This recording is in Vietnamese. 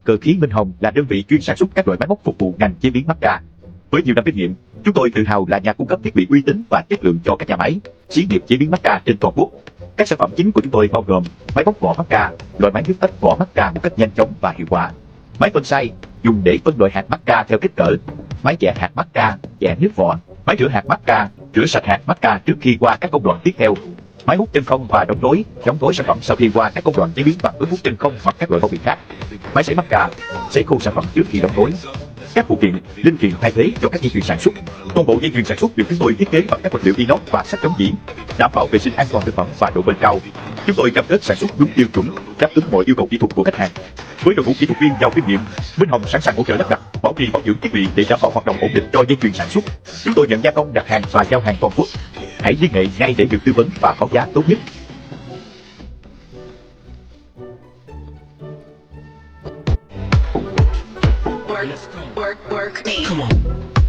Cơ khí Minh Hồng là đơn vị chuyên sản xuất các loại máy móc phục vụ ngành chế biến macca. Với nhiều năm kinh nghiệm, chúng tôi tự hào là nhà cung cấp thiết bị uy tín và chất lượng cho các nhà máy, xí nghiệp chế biến macca trên toàn quốc. Các sản phẩm chính của chúng tôi bao gồm máy bóc vỏ macca, loại máy nước tách vỏ macca một cách nhanh chóng và hiệu quả, máy phân xay dùng để phân loại hạt macca theo kích cỡ, máy chẻ hạt macca, chẻ nước vỏ, máy rửa hạt macca, rửa sạch hạt macca trước khi qua các công đoạn tiếp theo, máy hút chân không và đóng gói sản phẩm sau khi qua các công đoạn chế biến bằng ướp hút chân không hoặc các loại bao bì khác, máy sấy macca, sấy khô sản phẩm trước khi đóng gói, các phụ kiện, linh kiện thay thế cho các dây chuyền sản xuất. Toàn bộ dây chuyền sản xuất được chúng tôi thiết kế bằng các vật liệu inox và sắt chống giãn, đảm bảo vệ sinh an toàn thực phẩm và độ bền cao. Chúng tôi cam kết sản xuất đúng tiêu chuẩn, đáp ứng mọi yêu cầu kỹ thuật của khách hàng. Với đội ngũ kỹ thuật viên giàu kinh nghiệm, Minh Hồng sẵn sàng hỗ trợ lắp đặt, bảo trì bảo dưỡng thiết bị để đảm bảo hoạt động ổn định cho dây chuyền sản xuất. Chúng tôi nhận gia công, đặt hàng và giao hàng toàn quốc. Hãy liên hệ ngay để được tư vấn và báo giá tốt nhất. Work me. Come on.